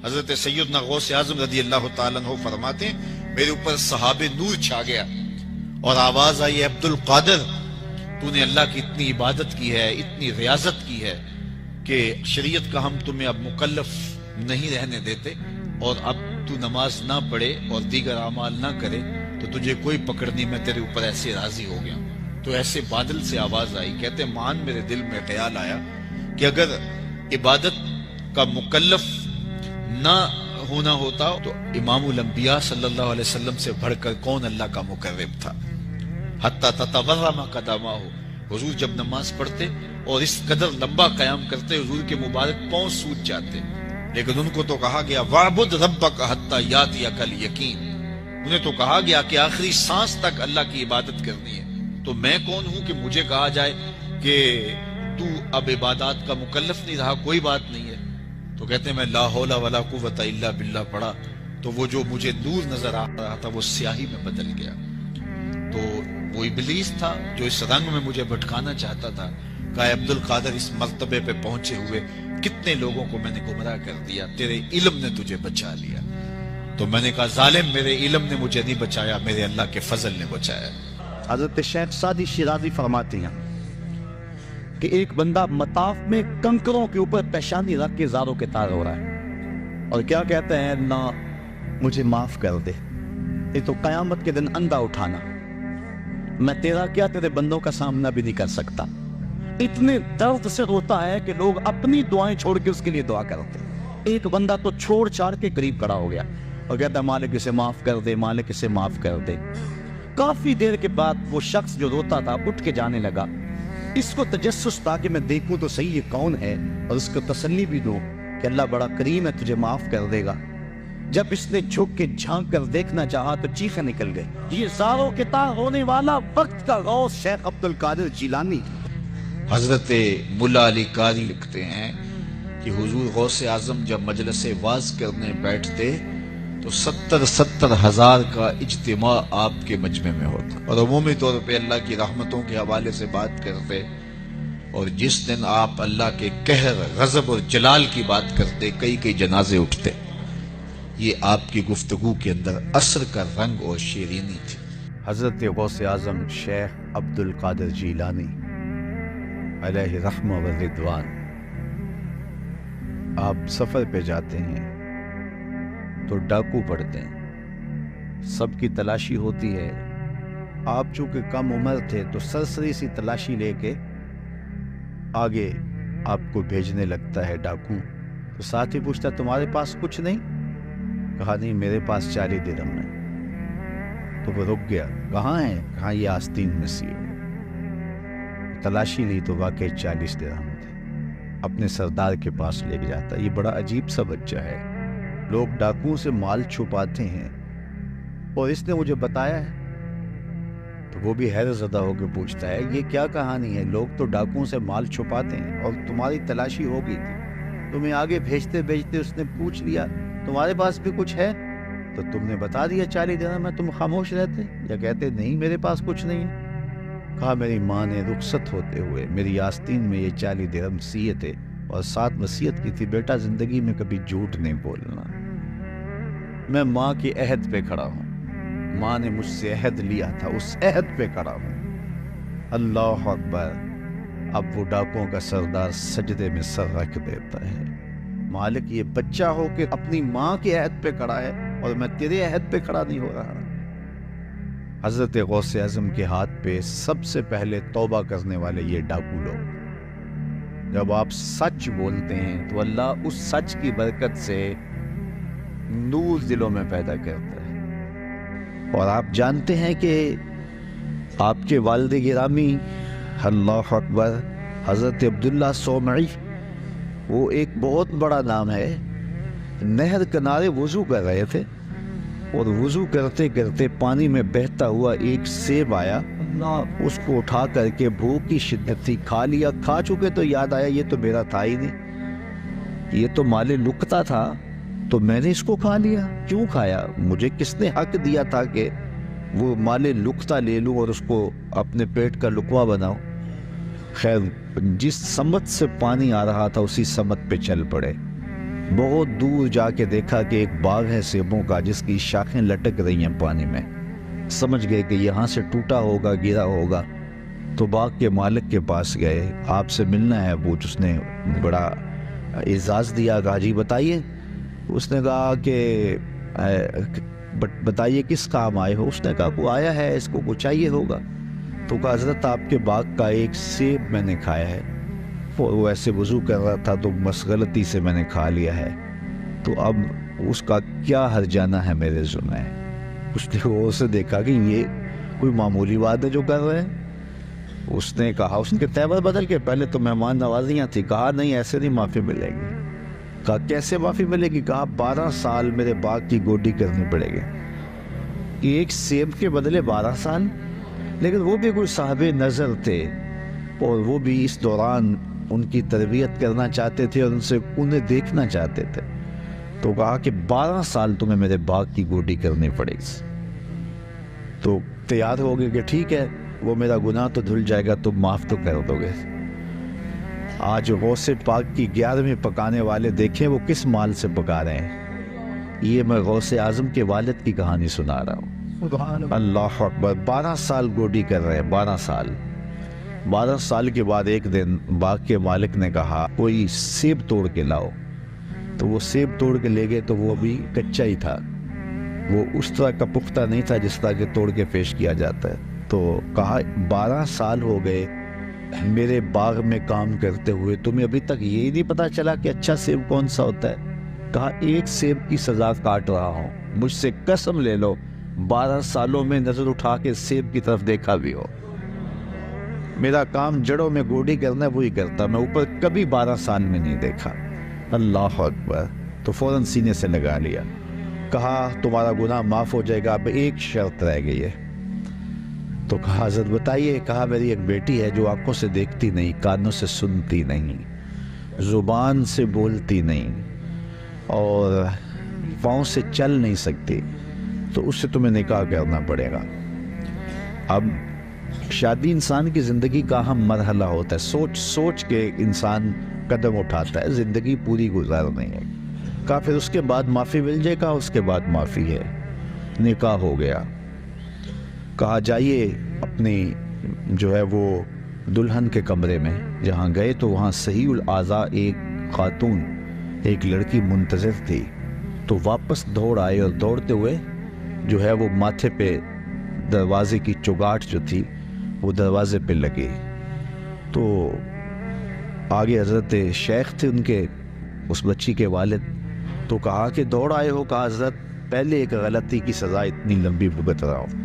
حضرت سیدنا غوث اعظم رضی اللہ تعالیٰ عنہ فرماتے ہیں میرے اوپر صحاب نور چھا گیا اور آواز آئی عبد القادر تو نے اللہ کی اتنی عبادت کی ہے، اتنی ریاضت کی ہے کہ شریعت کا ہم تمہیں اب مکلف نہیں رہنے دیتے، اور اب تو نماز نہ پڑھے اور دیگر اعمال نہ کرے تو تجھے کوئی پکڑ نہیں، میں تیرے اوپر ایسے راضی ہو گیا۔ تو ایسے بادل سے آواز آئی، کہتے مان میرے دل میں خیال آیا کہ اگر عبادت کا مکلف نہ ہونا ہوتا تو امام الانبیاء صلی اللہ علیہ وسلم سے بڑھ کر کون اللہ کا مقرب تھا۔ حتی تتورم قدماہ، حضور جب نماز پڑھتے اور اس قدر لمبا قیام کرتے حضور کے مبارک پاؤں سوج جاتے، لیکن ان کو تو کہا گیا وَعْبُدْ رَبَّكَ حَتَّى يَأْتِيَكَ الْيَقِينُ، انہیں تو کہا گیا کہ آخری سانس تک اللہ کی عبادت کرنی ہے۔ تو میں کون ہوں کہ مجھے کہا جائے کہ تو اب عبادات کا مکلف نہیں رہا، کوئی بات نہیں ہے۔ تو کہتے ہیں میں لا حول ولا قوت الا باللہ پڑھا تو وہ جو مجھے نور نظر آ رہا تھا وہ سیاہی میں بدل گیا۔ تو وہ ابلیس تھا جو اس رنگ میں مجھے بھٹکانا چاہتا تھا، کہا عبد القادر اس مرتبے پہ پہنچے ہوئے کتنے لوگوں کو میں نے گمراہ کر دیا، تیرے علم نے تجھے بچا لیا۔ تو میں نے کہا ظالم میرے علم نے مجھے نہیں بچایا، میرے اللہ کے فضل نے بچایا۔ حضرت شیخ سعدی شیرازی فرماتے ہیں کہ ایک بندہ مطاف میں کنکروں کے اوپر پیشانی رکھ کے زاروں کے تار ہو رہا ہے اور کیا کہتے ہیں اللہ مجھے معاف کر دے، یہ تو قیامت کے دن اندھا اٹھانا، میں تیرا کیا تیرے بندوں کا سامنا بھی نہیں کر سکتا۔ اتنے درد سے روتا ہے کہ لوگ اپنی دعائیں چھوڑ کے اس کے لیے دعا کرتے۔ ایک بندہ تو چھوڑ چھاڑ کے قریب کھڑا ہو گیا اور کہتا ہے مالک اسے معاف کر دے، مالک اسے معاف کر دے۔ کافی دیر کے بعد وہ شخص جو روتا تھا اٹھ کے جانے لگا، اس کو تجسس تھا کہ میں دیکھوں تو صحیح یہ کون ہے اور اس کو تسلی بھی دوں کہ اللہ بڑا کریم ہے تجھے معاف کر دے گا۔ جب اس نے جھک کے جھانک کر دیکھنا چاہا تو چیخیں نکل گئی۔ یہ زاروں کے تار ہونے والا وقت کا غوث شیخ عبد القادر جیلانی۔ حضرت ملا علی قاری لکھتے ہیں کہ حضور غوث اعظم جب مجلس واعظ کرنے بیٹھتے تو 70 ہزار کا اجتماع آپ کے مجمع میں ہوتا، اور عمومی طور پہ اللہ کی رحمتوں کے حوالے سے بات کرتے، اور جس دن آپ اللہ کے قہر، غضب اور جلال کی بات کرتے کئی جنازے اٹھتے۔ یہ آپ کی گفتگو کے اندر عصر کا رنگ اور شیرینی تھی۔ حضرت غوث اعظم شیخ عبد القادر جیلانی علیہ رحمہ و رضوان، آپ سفر پہ جاتے ہیں تو ڈاکو پڑتے ہیں، سب کی تلاشی ہوتی ہے، آپ چونکہ کم عمر تھے تو سرسری سی تلاشی لے کے آگے آپ کو بھیجنے لگتا ہے ڈاکو۔ تو ساتھ ہی پوچھتا تمہارے پاس کچھ نہیں؟ کہا نہیں میرے پاس 40 درہم ہے۔ تو وہ رک گیا، کہاں ہے؟ کہاں یہ آستین میں سی ہے۔ تلاشی لی تو واقعی 40 درہم تھے، اپنے سردار کے پاس لے کے جاتا۔ یہ بڑا عجیب سا بچہ ہے، لوگ ڈاکوؤں سے مال چھپاتے ہیں اور اس نے مجھے بتایا ہے۔ تو وہ بھی حیرت زدہ ہو کے پوچھتا ہے یہ کیا کہانی ہے؟ لوگ تو ڈاکوؤں سے مال چھپاتے ہیں اور تمہاری تلاشی ہو گئی تھی، تمہیں آگے بھیجتے بھیجتے اس نے پوچھ لیا تمہارے پاس بھی کچھ ہے؟ تو تم نے بتا دیا 40 درہم میں، تم خاموش رہتے یا کہتے نہیں میرے پاس کچھ نہیں ہے؟ کہا میری ماں نے رخصت ہوتے ہوئے میری آستین میں یہ 40 درہم سیے تھے اور ساتھ وصیت کی تھی بیٹا زندگی میں کبھی جھوٹ نہیں بولنا۔ میں ماں کی عہد پہ کھڑا ہوں، ماں نے مجھ سے عہد لیا تھا، اس عہد پہ کھڑا ہوں۔ اللہ اکبر۔ اب وہ ڈاکوؤں کا سردار سجدے میں سر رکھ دیتا ہے، مالک یہ بچہ ہو کہ اپنی ماں کے عہد پہ کھڑا ہے اور میں تیرے عہد پہ کھڑا نہیں ہو رہا۔ حضرت غوث اعظم کے ہاتھ پہ سب سے پہلے توبہ کرنے والے یہ ڈاکو لوگ۔ جب آپ سچ بولتے ہیں تو اللہ اس سچ کی برکت سے نور دلوں میں پیدا کرتا ہے۔ اور آپ جانتے ہیں کہ آپ کے والد گرامی اللہ اکبر حضرت عبداللہ سومعی، وہ ایک بہت بڑا نام ہے، نہر کنارے وضو کر رہے تھے اور وضو کرتے کرتے پانی میں بہتا ہوا ایک سیب آیا، اس کو اٹھا کر کے بھوک کی شدت تھی، کھا لیا، کھا چکے تو یاد آیا یہ تو میرا تھا ہی نہیں، یہ تو مال لقطہ تھا، تو میں نے اس کو کھا لیا۔ کیوں کھایا؟ مجھے کس نے حق دیا تھا کہ وہ مال لقطہ لے لوں اور اس کو اپنے پیٹ کا لقوہ بناؤں؟ خیر جس سمت سے پانی آ رہا تھا اسی سمت پہ چل پڑے بہت دور جا کے دیکھا کہ ایک باغ ہے سیبوں کا جس کی شاخیں لٹک رہی ہیں پانی میں. سمجھ گئے کہ یہاں سے ٹوٹا ہوگا، گرا ہوگا. تو باغ کے مالک کے پاس گئے، آپ سے ملنا ہے پوچھ. اس نے بڑا اعزاز دیا، کہا جی بتائیے. اس نے کہا کہ بتائیے کس کام آئے ہو. اس نے کہا وہ آیا ہے، اس کو کچھ چاہیے ہوگا. تو کہا حضرت آپ کے باغ کا ایک سیب میں نے کھایا ہے. وہ ایسے وضو کر رہا تھا تو بس غلطی سے میں نے کھا لیا ہے، تو اب اس کا کیا ہرجانہ ہے میرے ذمہ. اس نے غور سے دیکھا کہ یہ کوئی معمولی بات ہے جو کر رہے ہیں. اس نے کہا، اس کے تیور بدل کے، پہلے تو مہمان نوازیاں تھی. کہا نہیں ایسے نہیں معافی ملے گی. کہا کیسے معافی ملے گی؟ کہا 12 سال میرے باغ کی گوڈی کرنی پڑے گی. ایک سیب کے بدلے 12 سال. لیکن وہ بھی کوئی صاحب نظر تھے اور وہ بھی اس دوران ان کی تربیت کرنا چاہتے تھے اور انہیں دیکھنا چاہتے تھے. تو کہا کہ 12 سال تمہیں میرے باغ کی گوڈی کرنی پڑے گی. تو تیار ہو گئے کہ ٹھیک ہے، وہ میرا گناہ تو دھل جائے گا، تم معاف تو کر دو گے. آج غوث پاک کی 11ویں پکانے والے دیکھیں وہ کس مال سے پکا رہے ہیں. یہ میں غوث اعظم کے والد کی کہانی سنا رہا ہوں. اللہ اکبر. 12 سال گوڈی کر رہے ہیں، 12 سال. 12 سال کے بعد ایک دن باغ کے مالک نے کہا کوئی سیب توڑ کے لاؤ. تو وہ سیب توڑ کے لے گئے تو وہ ابھی کچا ہی تھا، وہ اس طرح کا پختہ نہیں تھا جس طرح کہ توڑ کے پیش کیا جاتا ہے. تو کہا 12 سال ہو گئے میرے باغ میں کام کرتے ہوئے، تمہیں ابھی تک یہی نہیں پتا چلا کہ اچھا سیب کون سا ہوتا ہے. کہا ایک سیب کی سزا کاٹ رہا ہوں، مجھ سے قسم لے لو 12 سالوں میں نظر اٹھا کے سیب کی طرف دیکھا بھی ہو. میرا کام جڑوں میں گوڈی کرنا ہے وہی کرتا، میں اوپر کبھی 12 سال میں نہیں دیکھا. اللہ اکبر. تو فوراً سینے سے لگا لیا. کہا تمہارا گناہ معاف ہو جائے گا، اب ایک شرط رہ گئی ہے. تو کہا حضرت بتائیے. کہا میری ایک بیٹی ہے جو آنکھوں سے دیکھتی نہیں، کانوں سے سنتی نہیں، زبان سے بولتی نہیں اور پاؤں سے چل نہیں سکتی، تو اس سے تمہیں نکاح کرنا پڑے گا. اب شادی انسان کی زندگی کا اہم مرحلہ ہوتا ہے. سوچ سوچ کے انسان قدم اٹھاتا ہے، زندگی پوری گزارنی ہے. کہا پھر اس کے بعد معافی مل جائے گا. اس کے بعد معافی ہے. نکاح ہو گیا. کہا جائیے اپنی جو ہے وہ دلہن کے کمرے میں. جہاں گئے تو وہاں صحیح الاعضاء ایک خاتون، ایک لڑکی منتظر تھی. تو واپس دوڑ آئے اور دوڑتے ہوئے جو ہے وہ ماتھے پہ دروازے کی چگاٹ جو تھی وہ دروازے پہ لگی. تو آگے حضرت شیخ تھے ان کے، اس بچی کے والد. تو کہا کہ دوڑ آئے ہو. کہا حضرت پہلے ایک غلطی کی سزا اتنی لمبی بھگت رہا ہوں.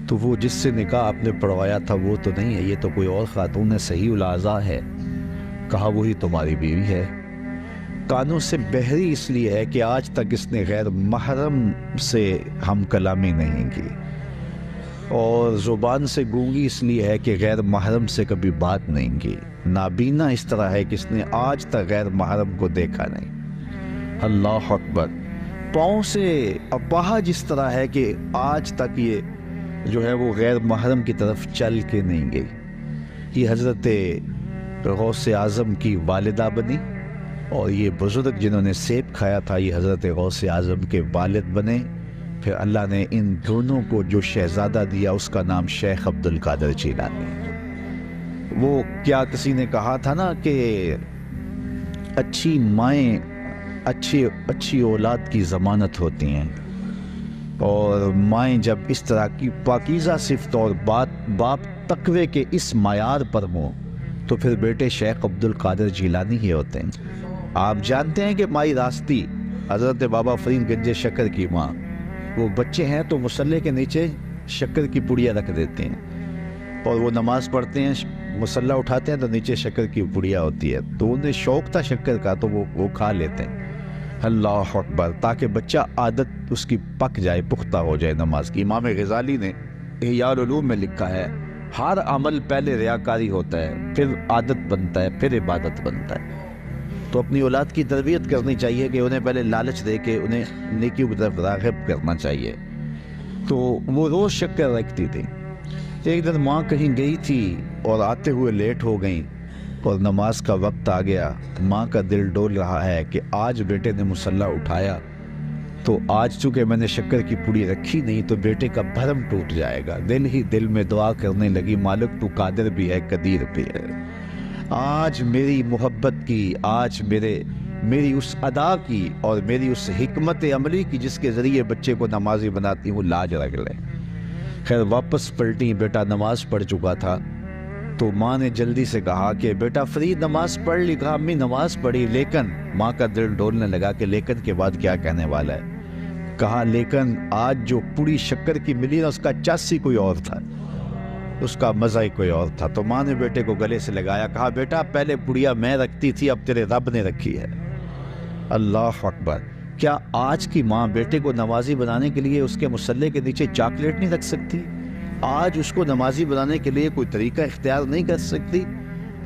تو وہ جس سے نکاح آپ نے پڑھوایا تھا وہ تو نہیں ہے، یہ تو کوئی اور خاتون ہے، صحیح الاعضاء ہے. کہا وہی تمہاری بیوی ہے. کانوں سے بہری اس لیے ہے کہ آج تک اس نے غیر محرم سے ہم کلامی نہیں کی، اور زبان سے گونگی اس لیے ہے کہ غیر محرم سے کبھی بات نہیں کی. نابینا اس طرح ہے کہ اس نے آج تک غیر محرم کو دیکھا نہیں. اللہ اکبر. پاؤں سے اپاہج اس طرح ہے کہ آج تک یہ جو ہے وہ غیر محرم کی طرف چل کے نہیں گئی. یہ حضرت غوث اعظم کی والدہ بنی، اور یہ بزرگ جنہوں نے سیب کھایا تھا یہ حضرت غوث اعظم کے والد بنے. پھر اللہ نے ان دونوں کو جو شہزادہ دیا اس کا نام شیخ عبد القادر جیلانی. وہ کیا کسی نے کہا تھا نا کہ اچھی مائیں اچھی اولاد کی ضمانت ہوتی ہیں، اور مائیں جب اس طرح کی پاکیزہ صفت اور باپ تقوی کے اس معیار پر ہوں تو پھر بیٹے شیخ عبد القادر جیلانی ہی ہوتے ہیں. آپ جانتے ہیں کہ مائی راستی حضرت بابا فرید گنج شکر کی ماں، وہ بچے ہیں تو مصلے کے نیچے شکر کی پڑیا رکھ دیتے ہیں، اور وہ نماز پڑھتے ہیں، مصلہ اٹھاتے ہیں تو نیچے شکر کی پڑیا ہوتی ہے. تو انہیں شوق تھا شکر کا تو وہ کھا لیتے ہیں. اللہ اکبر. تاکہ بچہ عادت اس کی پک جائے، پختہ ہو جائے نماز کی. امام غزالی نے احیاء العلوم میں لکھا ہے ہر عمل پہلے ریاکاری ہوتا ہے، پھر عادت بنتا ہے، پھر عبادت بنتا ہے. تو اپنی اولاد کی تربیت کرنی چاہیے کہ انہیں پہلے لالچ دے کے انہیں نیکیوں کی طرف راغب کرنا چاہیے. تو وہ روز شکر رکھتی تھی. ایک دن ماں کہیں گئی تھی اور آتے ہوئے لیٹ ہو گئیں، اور نماز کا وقت آ گیا، ماں کا دل ڈول رہا ہے کہ آج بیٹے نے مصلی اٹھایا تو آج چونکہ میں نے شکر کی پوڑی رکھی نہیں تو بیٹے کا بھرم ٹوٹ جائے گا۔ دل ہی دل میں دعا کرنے لگی، مالک تو قادر بھی ہے قدیر بھی ہے، آج میری محبت کی، آج میری اس ادا کی اور میری اس حکمت عملی کی جس کے ذریعے بچے کو نمازی بناتی ہوں، لاج رکھ لے۔ خیر واپس پلٹی، بیٹا نماز پڑھ چکا تھا تو ماں نے جلدی سے کہا کہ بیٹا فرید نماز پڑھ لی؟ کہا امی نماز پڑھی، لیکن ماں کا دل ڈولنے لگا کہ لیکن کے بعد کیا کہنے والا ہے۔ کہا لیکن آج جو پوری شکر کی ملی نا اس کا چاسی کوئی اور تھا، اس کا مزہ ہی کوئی اور تھا۔ تو ماں نے بیٹے کو گلے سے لگایا، کہا بیٹا پہلے پڑیا میں رکھتی تھی، اب تیرے رب نے رکھی ہے۔ اللہ اکبر! کیا آج کی ماں بیٹے کو نمازی بنانے کے لیے اس کے مصلے کے نیچے چاکلیٹ نہیں رکھ سکتی؟ آج اس کو نمازی بنانے کے لیے کوئی طریقہ اختیار نہیں کر سکتی؟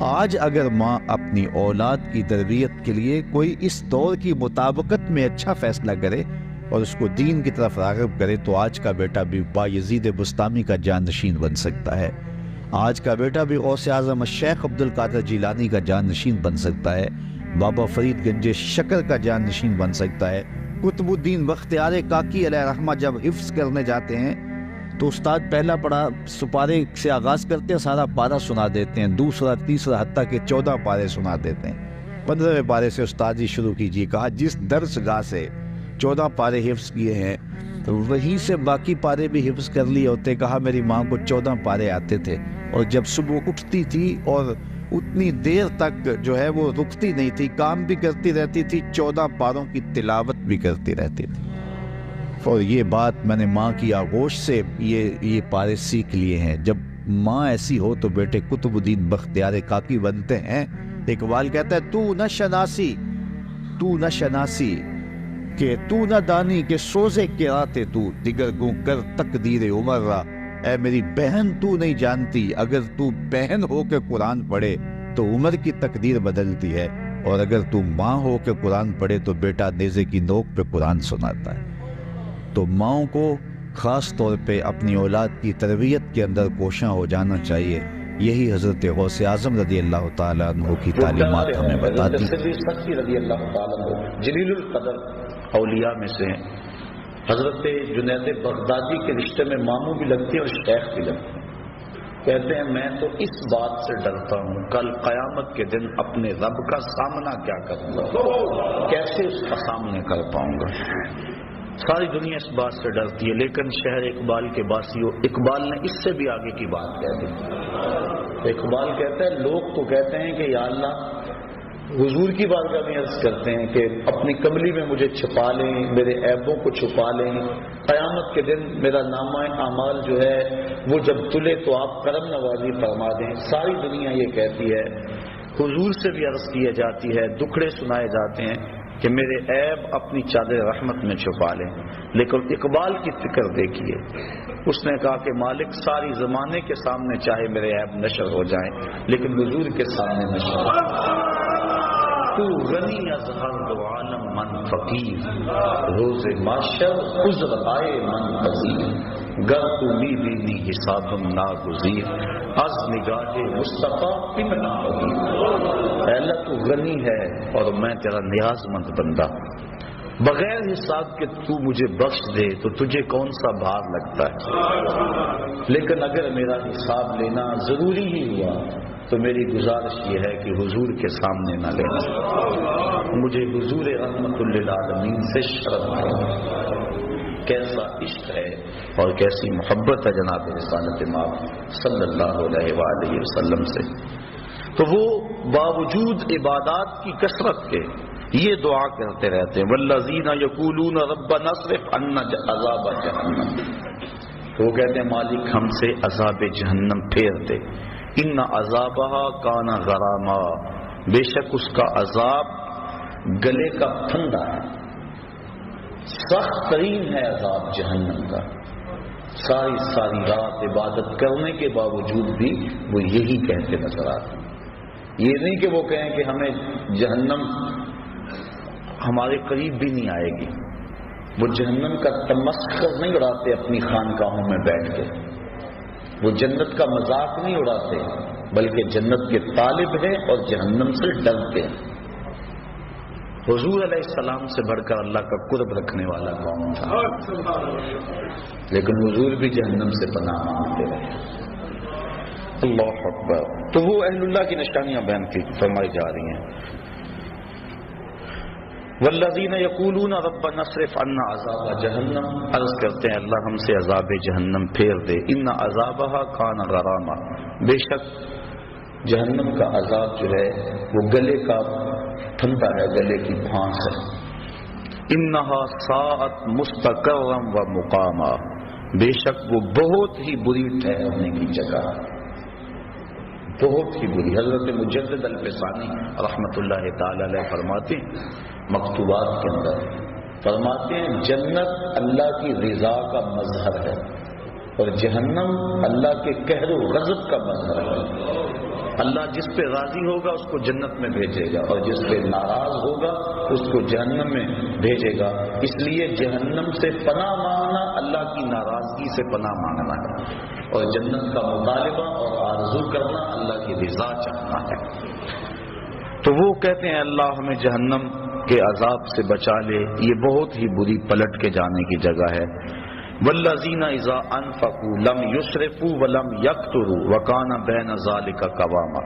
آج اگر ماں اپنی اولاد کی تربیت کے لیے کوئی اس دور کی مطابقت میں اچھا فیصلہ کرے اور اس کو دین کی طرف راغب کرے تو آج کا بیٹا بھی بایزید بستامی کا جانشین بن سکتا ہے، آج کا بیٹا بھی غوث اعظم الشیخ عبد القادر جیلانی کا جانشین بن سکتا ہے، بابا فرید گنج شکر کا جانشین بن سکتا ہے۔ قطب الدین بختیار کاکی علیہ رحمہ جب حفظ کرنے جاتے ہیں تو استاد پہلا پڑھا سپارے سے آغاز کرتے ہیں، سارا پارہ سنا دیتے ہیں، دوسرا تیسرا حتیٰ کہ 14 پارے سنا دیتے ہیں۔ 15ویں پارے سے استاد جی شروع کیجیے۔ کہا جس درس گاہ سے 14 پارے حفظ کیے ہیں تو وہیں سے باقی پارے بھی حفظ کر لیے ہوتے۔ کہا میری ماں کو 14 پارے آتے تھے اور جب صبح اٹھتی تھی اور اتنی دیر تک جو ہے وہ رکتی نہیں تھی، کام بھی کرتی رہتی تھی، 14 پاروں کی تلاوت بھی کرتی رہتی تھی۔ اور یہ بات میں نے ماں کی آغوش سے یہ پارے سیکھ لیے ہیں۔ جب ماں ایسی ہو تو بیٹے قطب الدین بختیار کاکی بنتے ہیں۔ اقبال کہتا ہے تو نہ شناسی کہ تو نہ دانی کہ سوزے کے راتے تو دیگر گوں کر تقدیر عمر را، اے میری بہن تو نہیں جانتی اگر تو بہن ہو کے قرآن پڑھے تو عمر کی تقدیر بدلتی ہے، اور اگر تو ماں ہو کے قرآن پڑھے تو بیٹا نیزے کی نوک پہ قرآن سناتا ہے۔ تو ماؤں کو خاص طور پہ اپنی اولاد کی تربیت کے اندر کوشاں ہو جانا چاہیے۔ یہی حضرت غوث اعظم رضی اللہ تعالیٰ عنہ کی تعلیمات ہمیں بتاتی ہیں۔ رضی اللہ تعالیٰ عنہ جلیل القدر اولیاء میں سے ہیں۔ حضرت جنید بغدادی کے رشتے میں ماموں بھی لگتے ہیں اور شیخ بھی لگتے ہیں۔ کہتے ہیں میں تو اس بات سے ڈرتا ہوں کل قیامت کے دن اپنے رب کا سامنا کیا کروں گا، کیسے اس کا سامنے کر پاؤں گا۔ ساری دنیا اس بات سے ڈرتی ہے، لیکن شہر اقبال کے باسیوں، اقبال نے اس سے بھی آگے کی بات کہہ دی۔ اقبال کہتا ہے لوگ تو کہتے ہیں کہ یا اللہ حضور کی بارگاہ میں عرض کرتے ہیں کہ اپنی کملی میں مجھے چھپا لیں، میرے عیبوں کو چھپا لیں، قیامت کے دن میرا نامہ اعمال جو ہے وہ جب تلے تو آپ کرم نوازی فرما دیں۔ ساری دنیا یہ کہتی ہے، حضور سے بھی عرض کی جاتی ہے، دکھڑے سنائے جاتے ہیں کہ میرے عیب اپنی چادر رحمت میں چھپا لیں، لیکن اقبال کی فکر دیکھیے، اس نے کہا کہ مالک ساری زمانے کے سامنے چاہے میرے عیب نشر ہو جائیں لیکن حضور کے سامنے نشر ہو جائیں۔ تو غنی از ہر دو عالم من فقیر، روز معاشر عذر آئے من پذیر، گر تو می بینی حسابم ناگزیر، از نگاہ مصطفیٰ امنا بغیر۔ اے اللہ تو غنی ہے اور میں تیرا نیاز مند بندہ، بغیر حساب کے تو مجھے بخش دے تو تجھے کون سا بھار لگتا ہے، لیکن اگر میرا حساب لینا ضروری ہی ہوا تو میری گزارش یہ ہے کہ حضور کے سامنے نہ لینا، مجھے حضور رحمت للعالمین سے شرم ہے۔ کیسا عشق ہے اور کیسی محبت ہے جناب رسالت مآب صلی اللہ علیہ وآلہ وسلم سے۔ تو وہ باوجود عبادات کی کثرت کے یہ دعا کرتے رہتے ہیں، والذین یقولون ربنا اصرف عنا عذاب جہنم، وہ کہتے ہیں مالک ہم سے عذاب جہنم پھیر دے، ان عذابہا کان غراما، بے شک اس کا عذاب گلے کا پھندا ہے، سخت ترین ہے عذاب جہنم کا۔ ساری رات عبادت کرنے کے باوجود بھی وہ یہی کہتے نظر آتے ہیں۔ یہ نہیں کہ وہ کہیں کہ ہمیں جہنم ہمارے قریب بھی نہیں آئے گی، وہ جہنم کا تمسخر نہیں اڑاتے اپنی خانقاہوں میں بیٹھ کے، وہ جنت کا مذاق نہیں اڑاتے، بلکہ جنت کے طالب ہیں اور جہنم سے ڈرتے ہیں۔ حضور علیہ السلام سے بڑھ کر اللہ کا قرب رکھنے والا کون تھا؟ لیکن حضور بھی جہنم سے پناہ مانگتے رہے۔ اللہ اکبر۔ تو وہ اہل اللہ کی نشانیاں بیان کی فرمائی جا رہی ہیں۔ والذین یقولون ربنا اصرف عنا عذاب جہنم، عرض کرتے ہیں اللہ ہم سے عذاب جہنم پھیر دے، ان عذابها کان غراما، بے شک جہنم کا عذاب جو ہے وہ گلے کا ٹھنڈا ہے، گلے کی پھانس ہے۔ انہا ساعت مستقرا و مقاما، بے شک وہ بہت ہی بری ٹھہرنے کی جگہ، بہت ہی بری۔ حضرت مجدد الفسانی رحمۃ اللہ تعالی علیہ فرماتے ہیں مکتوبات کے اندر، فرماتے ہیں جنت اللہ کی رضا کا مظہر ہے اور جہنم اللہ کے قہر و غضب کا مظہر ہے۔ اللہ جس پہ راضی ہوگا اس کو جنت میں بھیجے گا اور جس پہ ناراض ہوگا اس کو جہنم میں بھیجے گا۔ اس لیے جہنم سے پناہ مانگنا اللہ کی ناراضگی سے پناہ مانگنا ہے اور جنت کا مطالبہ اور آرزو کرنا اللہ کی رضا چاہنا ہے۔ تو وہ کہتے ہیں اللہ ہمیں جہنم کے عذاب سے بچا لے، یہ بہت ہی بری پلٹ کے جانے کی جگہ ہے۔ والذین اذا انفقوا لم یسرفوا ولم یقتروا وکان بین ذلک قواما،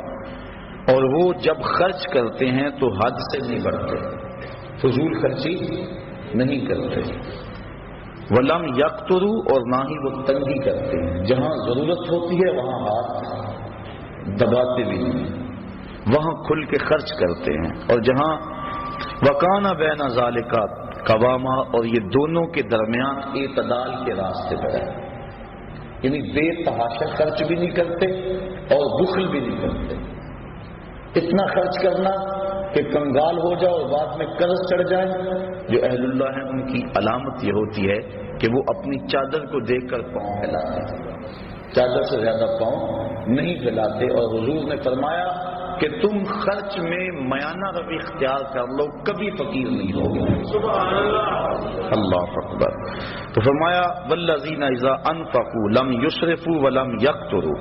اور وہ جب خرچ کرتے ہیں تو حد سے نہیں بڑھتے، فضول خرچی نہیں کرتے، ولم یقتروا اور نہ ہی وہ تنگی کرتے ہیں، جہاں ضرورت ہوتی ہے وہاں ہاتھ دباتے بھی نہیں، وہاں کھل کے خرچ کرتے ہیں، اور جہاں وکان بین ذلک قواما، اور یہ دونوں کے درمیان اعتدال کے راستے پر ہے، یعنی بے تحاشا خرچ بھی نہیں کرتے اور بخل بھی نہیں کرتے۔ اتنا خرچ کرنا کہ کنگال ہو جائے اور بعد میں قرض چڑھ جائے۔ جو اہل اللہ ہیں ان کی علامت یہ ہوتی ہے کہ وہ اپنی چادر کو دیکھ کر پاؤں پھیلاتے ہیں، چادر سے زیادہ پاؤں نہیں پھیلاتے، اور حضور نے فرمایا کہ تم خرچ میں میانہ روی اختیار کر لو، کبھی فقیر نہیں ہوگے۔ اللہ اکبر۔ تو فرمایا والذین اذا انفقوا لم یسرفوا ولم یقتروا،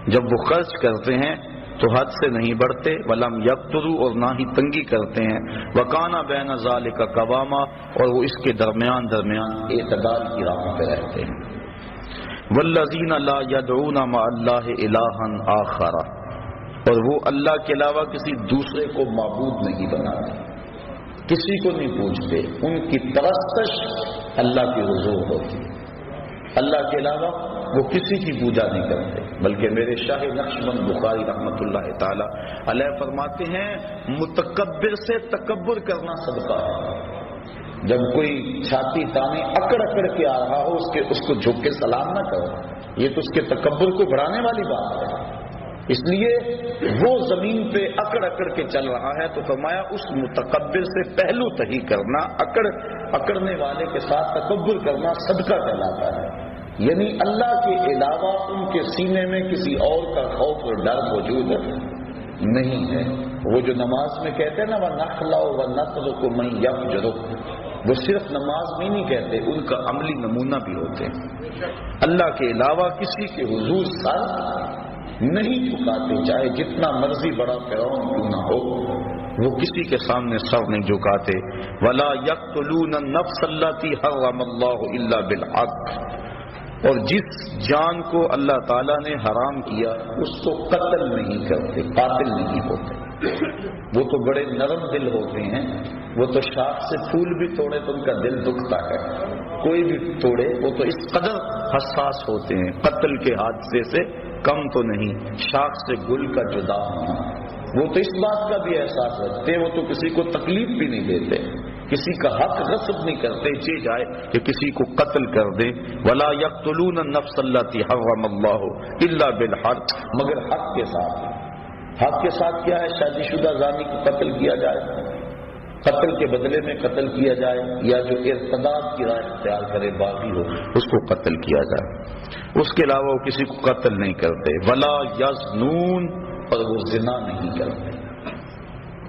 جب وہ خرچ کرتے ہیں تو حد سے نہیں بڑھتے، ولم یقتروا اور نہ ہی تنگی کرتے ہیں، وکان بین ذلک قواما اور وہ اس کے درمیان اعتدال کی راہ پہ رہتے ہیں۔ والذین لا یدعون مع اللہ الہا آخر، اور وہ اللہ کے علاوہ کسی دوسرے کو معبود نہیں بناتے، کسی کو نہیں پوجتے، ان کی پرستش اللہ کی حضور ہوتی، اللہ کے علاوہ وہ کسی کی پوجا نہیں کرتے۔ بلکہ میرے شاہ نقشبند بخاری رحمۃ اللہ تعالی علیہ فرماتے ہیں متکبر سے تکبر کرنا صدقہ ہے۔ جب کوئی چھاتی تانے اکڑ کے آ رہا ہو اس کو جھک کے سلام نہ کرو، یہ تو اس کے تکبر کو بڑھانے والی بات ہے۔ اس لیے وہ زمین پہ اکڑ کے چل رہا ہے تو فرمایا اس متکبر سے پہلو تہی کرنا، اکڑنے والے کے ساتھ تکبر کرنا صدقہ کہلاتا ہے، یعنی اللہ کے علاوہ ان کے سینے میں کسی اور کا خوف اور ڈر موجود نہیں ہے۔ وہ جو نماز میں کہتے ہیں نا وَنَخْلَعُ وَنَتْرُكُ مَن يَفْجُرُ، وہ صرف نماز میں نہیں کہتے، ان کا عملی نمونہ بھی ہوتے ہیں۔ اللہ کے علاوہ کسی کے حضور سر نہیں جھکاتے، چاہے جتنا مرضی بڑا فرعون کیوں نہ ہو، وہ کسی کے سامنے سر نہیں جھکاتے۔ وَلَا يَقْتُلُونَ النَّفْسَ الَّتِي حَرَّمَ اللَّهُ إِلَّا بِالْحَقِّ، اور جس جان کو اللہ تعالیٰ نے حرام کیا اس کو قتل نہیں کرتے، قاتل نہیں ہوتے۔ وہ تو بڑے نرم دل ہوتے ہیں، وہ تو شاخ سے پھول بھی توڑے تو ان کا دل دکھتا ہے، کوئی بھی توڑے، وہ تو اس قدر حساس ہوتے ہیں، قتل کے حادثے سے کم تو نہیں، شاخ سے گل کا جدا ہونا۔ وہ تو اس بات کا بھی احساس رکھتے، وہ تو کسی کو تکلیف بھی نہیں دیتے، کسی کا حق غصب نہیں کرتے، چاہے جائے کہ کسی کو قتل کر دیں۔ ولا یقتلون النفس التي حرم الله الا بالحق، مگر حق کے ساتھ۔ حق کے ساتھ کیا ہے؟ شادی شدہ زانی کو قتل کیا جائے، قتل کے بدلے میں قتل کیا جائے، یا جو ارتداد کی رائے اختیار کرے باغی ہو اس کو قتل کیا جائے، اس کے علاوہ وہ کسی کو قتل نہیں کرتے۔ ولا یزنون، اور وہ زنا نہیں کرتے،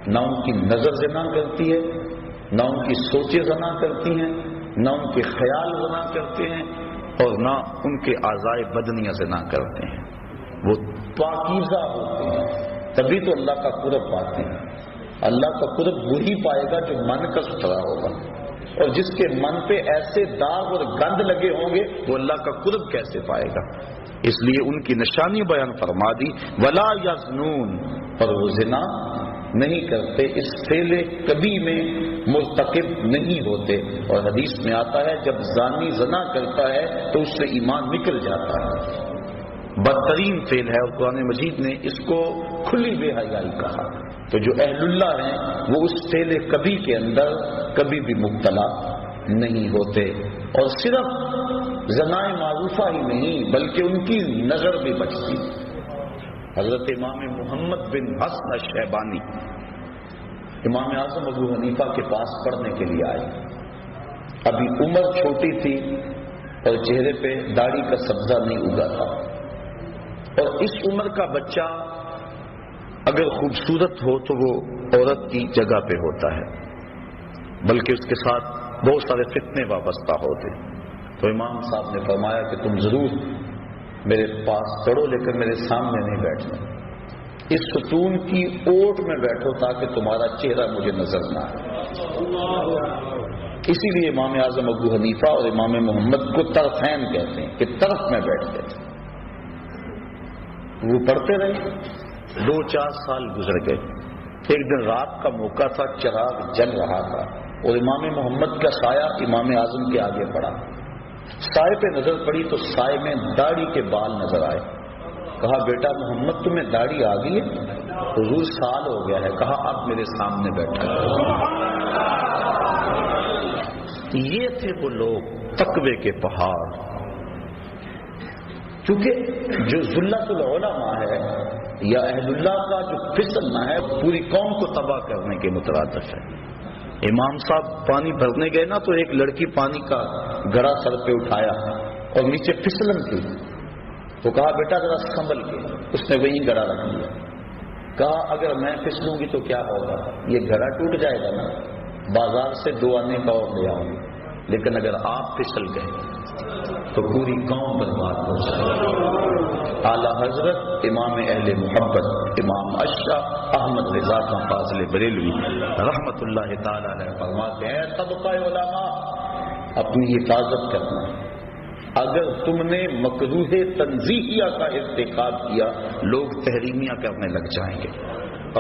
نہ ان کی نظر زنا کرتی ہے، نہ ان کی سوچیں زنا کرتی ہیں، نہ ان کے خیال زنا کرتے ہیں، اور نہ ان کے اعضائے بدنیاں زنا کرتے ہیں۔ وہ پاکیزہ ہوتے ہیں، تبھی تو اللہ کا قرب پاتے ہیں۔ اللہ کا قرب وہی پائے گا جو من کا ستھرا ہوگا، اور جس کے من پہ ایسے داغ اور گند لگے ہوں گے وہ اللہ کا قرب کیسے پائے گا؟ اس لیے ان کی نشانی بیان فرما دی، ولا یزنون، اور وہ زنا نہیں کرتے، اس فعل کبھی میں مرتکب نہیں ہوتے۔ اور حدیث میں آتا ہے جب زانی زنا کرتا ہے تو اس سے ایمان نکل جاتا ہے، بدترین فعل ہے، اور قرآن مجید نے اس کو کھلی بے حیائی کہا۔ تو جو اہل اللہ ہیں وہ اس فعل کبھی کے اندر کبھی بھی مبتلا نہیں ہوتے، اور صرف زنائے معروفہ ہی نہیں بلکہ ان کی نظر بھی بچتی۔ حضرت امام محمد بن حسن الشیبانی امام اعظم ابو حنیفہ کے پاس پڑھنے کے لیے آئے۔ ابھی عمر چھوٹی تھی اور چہرے پہ داڑھی کا سبزہ نہیں اگا تھا، اور اس عمر کا بچہ اگر خوبصورت ہو تو وہ عورت کی جگہ پہ ہوتا ہے، بلکہ اس کے ساتھ بہت سارے فتنے وابستہ ہوتے۔ تو امام صاحب نے فرمایا کہ تم ضرور میرے پاس پڑھو لیکن میرے سامنے نہیں بیٹھنا، اس ستون کی اوٹ میں بیٹھو تاکہ تمہارا چہرہ مجھے نظر نہ آئے۔ اسی لیے امام اعظم ابو حنیفہ اور امام محمد کو طرفین کہتے ہیں کہ طرف میں بیٹھتے تھے۔ وہ پڑھتے رہے، 2-4 سال گزر گئے۔ ایک دن رات کا موقع تھا، چراغ جل رہا تھا اور امام محمد کا سایہ امام اعظم کے آگے پڑا۔ سائے پہ نظر پڑی تو سائے میں داڑھی کے بال نظر آئے۔ کہا بیٹا محمد تمہیں داڑھی آ گئی ہے؟ حضور سال ہو گیا ہے۔ کہا اب میرے سامنے بیٹھا۔ یہ تھے وہ لوگ تقوی کے پہاڑ، کیونکہ جو ذلت العلماء ہے یا اہل اللہ کا جو پھسلنا ہے پوری قوم کو تباہ کرنے کے مترادف ہے۔ امام صاحب پانی بھرنے گئے نا تو ایک لڑکی پانی کا گڑا سر پہ اٹھایا اور نیچے پھسلن تھی، تو کہا بیٹا ذرا سنبھل کے، اس نے وہیں گڑا رکھ دیا۔ کہا اگر میں پھسلوں گی تو کیا ہوگا؟ یہ گڑا ٹوٹ جائے گا نا، بازار سے 2 آنے کا اور لے آؤں گی، لیکن اگر آپ پھسل گئے تو پوری قوم برباد ہو جائے۔ اعلی حضرت امام اہل محبت امام اشرف احمد رضا خان فاضل بریلوی رحمت اللہ تعالی علیہ فرماتے ہیں طبقہ علماء اپنی حفاظت کرنا۔ اگر تم نے مکروہ تنزیہیہ کا ارتکاب کیا لوگ تحریمیہ کرنے لگ جائیں گے،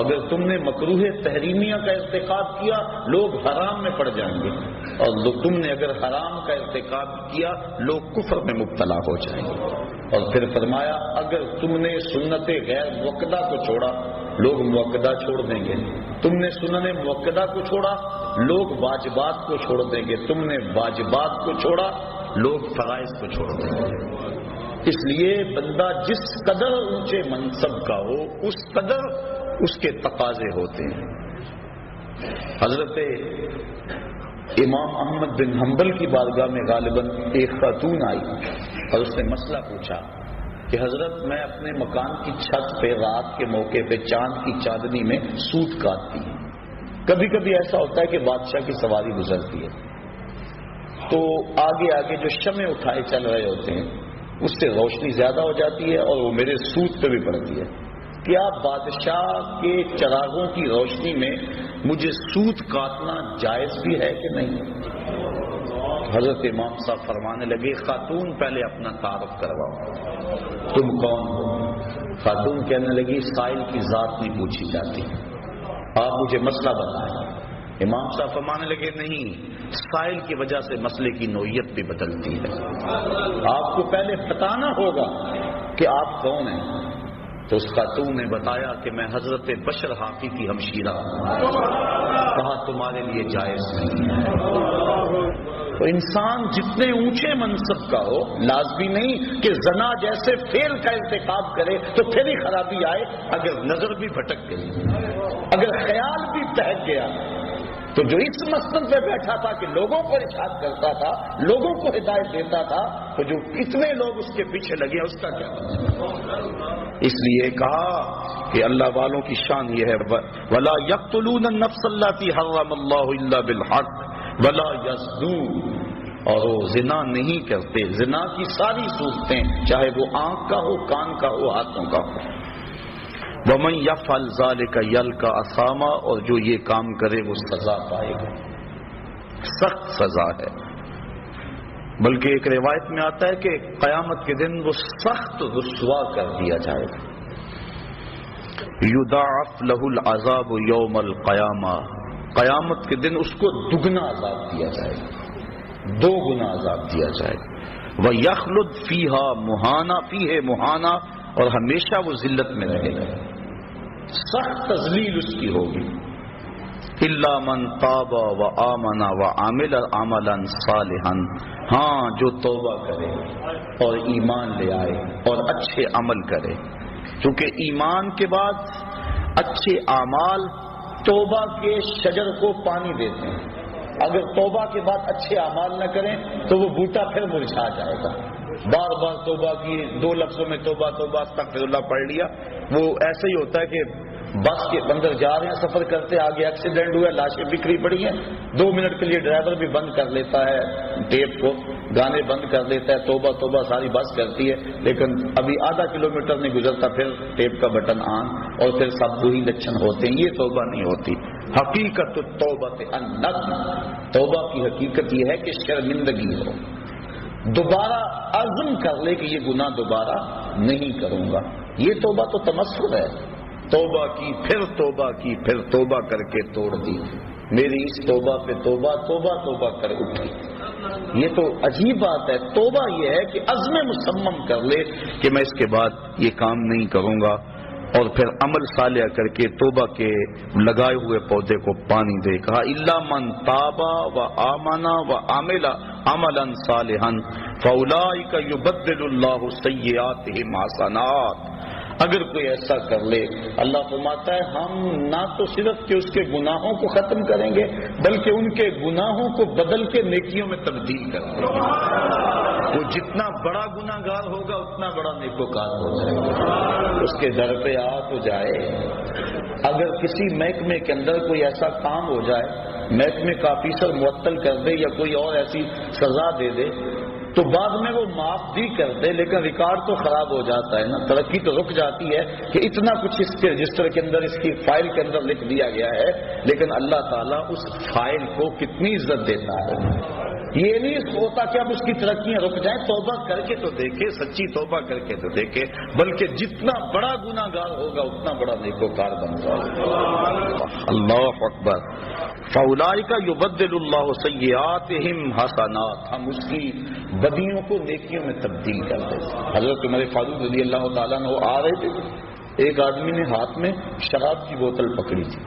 اگر تم نے مکروہ تحریمیہ کا ارتکاب کیا لوگ حرام میں پڑ جائیں گے، اور تم نے اگر حرام کا ارتکاب کیا لوگ کفر میں مبتلا ہو جائیں گے۔ اور پھر فرمایا اگر تم نے سنت غیر موقدہ کو چھوڑا لوگ موقدہ چھوڑ دیں گے، تم نے سنن موقدہ کو چھوڑا لوگ واجبات کو چھوڑ دیں گے، تم نے واجبات کو چھوڑا لوگ فرائض کو چھوڑ دیں گے۔ اس لیے بندہ جس قدر اونچے منصب کا ہو اس قدر اس کے تقاضے ہوتے ہیں۔ حضرت امام احمد بن حنبل کی بارگاہ میں غالباً ایک خاتون آئی اور اس نے مسئلہ پوچھا کہ حضرت میں اپنے مکان کی چھت پہ رات کے موقع پہ چاند کی چاندنی میں سوت کاٹتی ہوں، کبھی کبھی ایسا ہوتا ہے کہ بادشاہ کی سواری گزرتی ہے تو آگے آگے جو شمع اٹھائے چل رہے ہوتے ہیں اس سے روشنی زیادہ ہو جاتی ہے اور وہ میرے سوت پہ بھی پڑتی ہے، کیا بادشاہ کے چراغوں کی روشنی میں مجھے سوت کاٹنا جائز بھی ہے کہ نہیں؟ حضرت امام صاحب فرمانے لگے خاتون پہلے اپنا تعارف کرواؤ، تم کون ہو؟ خاتون کہنے لگی سائل کی ذات نہیں پوچھی جاتی، آپ مجھے مسئلہ بتائیں۔ امام صاحب فرمانے لگے نہیں، سائل کی وجہ سے مسئلے کی نوعیت بھی بدلتی ہے، آپ کو پہلے بتانا ہوگا کہ آپ کون ہیں۔ تو اس خاتون نے بتایا کہ میں حضرت بشر حافی کی ہمشیرہ ہوں۔ کہا تمہارے لیے جائز نہیں ہے۔ تو انسان جتنے اونچے منصب کا ہو لازمی نہیں کہ زنا جیسے فعل کا ارتکاب کرے تو پھر ہی خرابی آئے، اگر نظر بھی بھٹک گئی، اگر خیال بھی بہک گیا تو جو اس مسجد پہ بیٹھا تھا کہ لوگوں کو ارشاد کرتا تھا، لوگوں کو ہدایت دیتا تھا، تو جو اتنے لوگ اس کے پیچھے لگے اس کا کیا بنے؟ اس لیے کہا کہ اللہ والوں کی شان یہ ہے وَلَا يَقْتُلُونَ النَّفْسَ الَّتِي حَرَّمَ اللَّهُ إِلَّا بِالْحَقِّ وَلَا يَزْنُونَ، اور وہ زنا نہیں کرتے. زنا کی ساری صورتیں, چاہے وہ آنکھ کا ہو, کان کا ہو, ہاتھوں کا ہو. وَمَن يَفْعَلْ ذَلِكَ يَلْقَ أَثَامًا, اور جو یہ کام کرے وہ سزا پائے گا, سخت سزا ہے. بلکہ ایک روایت میں آتا ہے کہ قیامت کے دن وہ سخت رسوا کر دیا جائے گا. یضاعف لہ العذاب یوم القیامہ, قیامت کے دن اس کو دگنا عذاب دیا جائے گا, 2 گنا عذاب دیا جائے گا. وَيَخْلُدْ فِيهَا مُهَانًا, فِيهِ مُهَانًا, اور ہمیشہ وہ ذلت میں رہے گا, سخت تذلیل اس کی ہوگی. إِلَّا مَنْ تَابَ وَآمَنَ وَعَمِلَ عَمَلًا صَالِحًا, ہاں جو توبہ کرے اور ایمان لے آئے اور اچھے عمل کرے. کیونکہ ایمان کے بعد اچھے اعمال توبہ کے شجر کو پانی دیتے ہیں. اگر توبہ کے بعد اچھے اعمال نہ کریں تو وہ بوٹا پھر مرجھا جائے گا. بار بار توبہ کی, 2 لفظوں میں توبہ توبہ استغفر اللہ پڑھ لیا, وہ ایسے ہی ہوتا ہے کہ بس کے اندر جا رہے ہیں, سفر کرتے, آگے ایکسیڈنٹ ہوا, لاشیں بکھری پڑی ہیں, 2 منٹ کے لیے ڈرائیور بھی بند کر لیتا ہے ٹیپ کو, گانے بند کر دیتا ہے, توبہ توبہ ساری بس کرتی ہے, لیکن ابھی آدھا کلومیٹر نہیں گزرتا پھر ٹیپ کا بٹن آن, اور پھر سب وہی لچھن ہوتے ہیں. یہ توبہ نہیں ہوتی. حقیقت توبہ الندم, توبہ کی حقیقت یہ ہے کہ شرمندگی ہو, دوبارہ عزم کر لے کہ یہ گناہ دوبارہ نہیں کروں گا. یہ توبہ تو تمسخر ہے. توبہ کی, پھر توبہ کی, پھر توبہ کر کے توڑ دی. میری اس توبہ پہ توبہ, توبہ توبہ کر اٹھی. یہ تو عجیب بات ہے. توبہ یہ ہے کہ عزم مصمم کر لے کہ میں اس کے بعد یہ کام نہیں کروں گا, اور پھر عمل صالح کر کے توبہ کے لگائے ہوئے پودے کو پانی دے. کہا الا من تاب وآمن وعمل عملا صالحا فاولئک یبدل اللہ سیئاتہم حسنات. اگر کوئی ایسا کر لے, اللہ فرماتا ہے ہم نہ تو صرف کہ اس کے گناہوں کو ختم کریں گے بلکہ ان کے گناہوں کو بدل کے نیکیوں میں تبدیل کر دیں گے. وہ جتنا بڑا گناہ گار ہوگا اتنا بڑا نیکوکار ہو جائے گا. اس کے در پہ آ تو جائے. اگر کسی محکمے کے اندر کوئی ایسا کام ہو جائے, محکمے کا آفیسر معطل کر دے یا کوئی اور ایسی سزا دے دے, تو بعد میں وہ معاف بھی کر دے, لیکن ریکارڈ تو خراب ہو جاتا ہے نا, ترقی تو رک جاتی ہے کہ اتنا کچھ اس کے رجسٹر کے اندر, اس کی فائل کے اندر لکھ دیا گیا ہے, لیکن اللہ تعالیٰ اس فائل کو کتنی عزت دیتا ہے. یہ نہیں ہوتا کہ اب اس کی ترقیاں رک جائیں, توبہ کر کے تو دیکھے, سچی توبہ کر کے تو دیکھے, بلکہ جتنا بڑا گناہ گار ہوگا اتنا بڑا نیکوکار بن جائے. اللہ اکبر. فاولئک یبدل اللہ سیئاتہم حسنات, ہم اس کی بدیوں کو نیکیوں میں تبدیل کر دیتے. حضرت عمر فاروق رضی اللہ تعالیٰ عنہ آ رہے تھے, ایک آدمی نے ہاتھ میں شراب کی بوتل پکڑی تھی.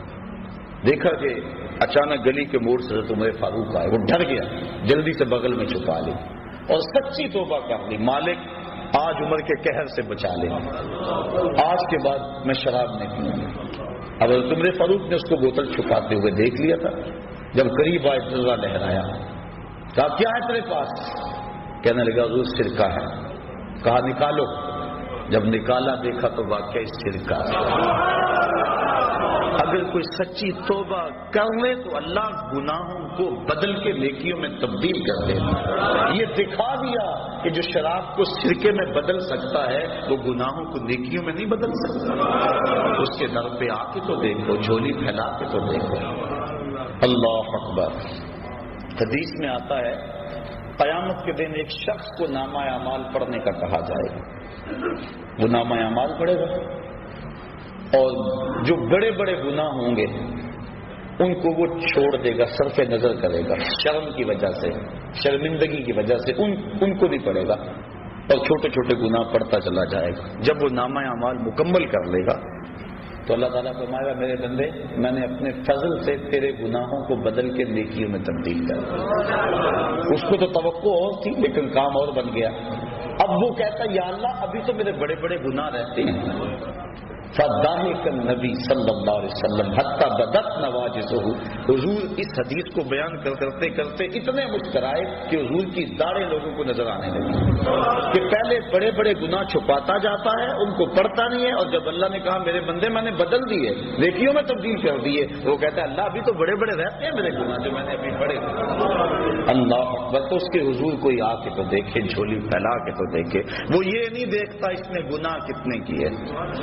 دیکھا کہ اچانک گلی کے موڑ سے حضرت عمر فاروق آئے, وہ ڈر گیا, جلدی سے بغل میں چھپا لی اور سچی توبہ کر لی, مالک آج عمر کے قہر سے بچا لے, آج کے بعد میں شراب نہیں پیوں گا. اب حضرت عمر فاروق نے اس کو بوتل چھپاتے ہوئے دیکھ لیا تھا. جب قریب آئے ذرا لہرایا, کہا کیا ہے تیرے پاس؟ کہنے لگا حضور سرکہ ہے. کہا نکالو. جب نکالا دیکھا تو واقعی سرکہ ہے. اگر کوئی سچی توبہ کر لے تو اللہ گناہوں کو بدل کے نیکیوں میں تبدیل کر دے. یہ دکھا دیا کہ جو شراب کو سرکے میں بدل سکتا ہے وہ گناہوں کو نیکیوں میں نہیں بدل سکتا. اس کے در پہ آ کے تو دیکھو, جھولی پھیلا کے تو دیکھو. اللہ اکبر. حدیث میں آتا ہے قیامت کے دن ایک شخص کو نامہ اعمال پڑھنے کا کہا جائے گا. وہ نامہ اعمال پڑھے گا اور جو بڑے بڑے گناہ ہوں گے ان کو وہ چھوڑ دے گا, صرف نظر کرے گا, شرم کی وجہ سے, شرمندگی کی وجہ سے ان کو نہیں پڑے گا, اور چھوٹے چھوٹے گناہ پڑھتا چلا جائے گا. جب وہ نامہ اعمال مکمل کر لے گا تو اللہ تعالیٰ فرمائے گا میرے بندے میں نے اپنے فضل سے تیرے گناہوں کو بدل کے نیکیوں میں تبدیل کر دیا. اس کو تو توقع اور تھی لیکن کام اور بن گیا. اب وہ کہتا یا اللہ ابھی تو میرے بڑے بڑے گناہ رہتے ہیں, فضاحك النبی صلی اللہ علیہ وسلم حتی بدت نواجذہ، حضور اس حدیث کو بیان کرتے کرتے اتنے مسکرائے کہ حضور کی داڑھیں لوگوں کو نظر آنے لگی کہ پہلے بڑے بڑے گناہ چھپاتا جاتا ہے، ان کو پڑھتا نہیں ہے، اور جب اللہ نے کہا میرے بندے میں نے بدل دیے، نیکیوں میں تبدیل کر دیے، وہ کہتا ہے اللہ ابھی تو بڑے بڑے رہتے ہیں میرے گناہ جو میں نے ابھی پڑھے۔ اللہ اکبر، تو اس کے حضور کوئی آ کے تو دیکھے، جھولی پھیلا کے تو دیکھے، وہ یہ نہیں دیکھتا اس نے گناہ کتنے کیے۔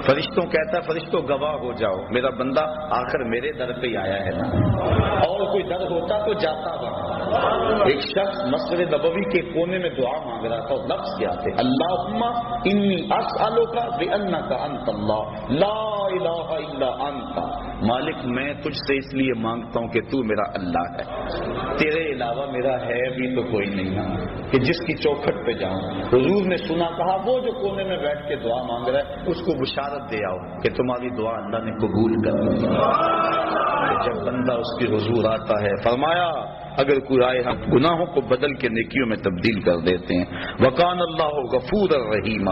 فرشتوں کہتا ہے فرشتوں گواہ ہو جاؤ، میرا بندہ آخر میرے در پہ ہی آیا ہے نا، اور کوئی در ہوتا تو جاتا وہاں۔ ایک شخص مسجد نبوی کے کونے میں دعا مانگ رہا تھا، اور لفظ کیا تھے؟ اللہم انی اسألک بانک انت اللہ لا الہ الا انت، مالک میں تجھ سے اس لیے مانگتا ہوں کہ تو میرا اللہ ہے، تیرے علاوہ میرا ہے بھی تو کوئی نہیں نا کہ جس کی چوکھٹ پہ جاؤں۔ حضور نے سنا، کہا وہ جو کونے میں بیٹھ کے دعا مانگ رہا ہے اس کو بشارت دے آؤ کہ تمہاری دعا اللہ نے قبول کر لی۔ جب بندہ اس کے حضور آتا ہے، فرمایا اگر کوئی آئے ہم گناہوں کو بدل کے نیکیوں میں تبدیل کر دیتے ہیں۔ وکان اللہ غفور الرحیم،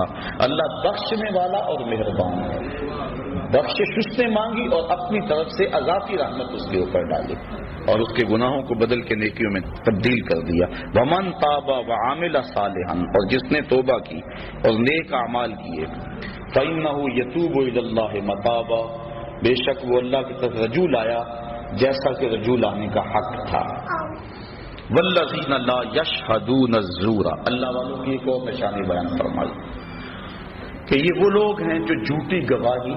اللہ بخشنے والا اور مہربان ہے، بخشش اس نے مانگی اور اپنی طرف سے اضافی رحمت اس کے اوپر ڈالی اور اس کے گناہوں کو بدل کے نیکیوں میں تبدیل کر دیا۔ ومن تاب وعمل صالحا، اور جس نے توبہ کی اور نیک اعمال کیے، فإنہ یتوب الی اللہ متابا، بے شک وہ اللہ کی طرف رجوع لایا جیسا کہ رجوع لانے کا حق تھا۔ والذین لا یشہدون الزور، اللہ والوں کی ایک اور نشانی بیان فرمائی کہ یہ وہ لوگ ہیں جو جھوٹی گواہی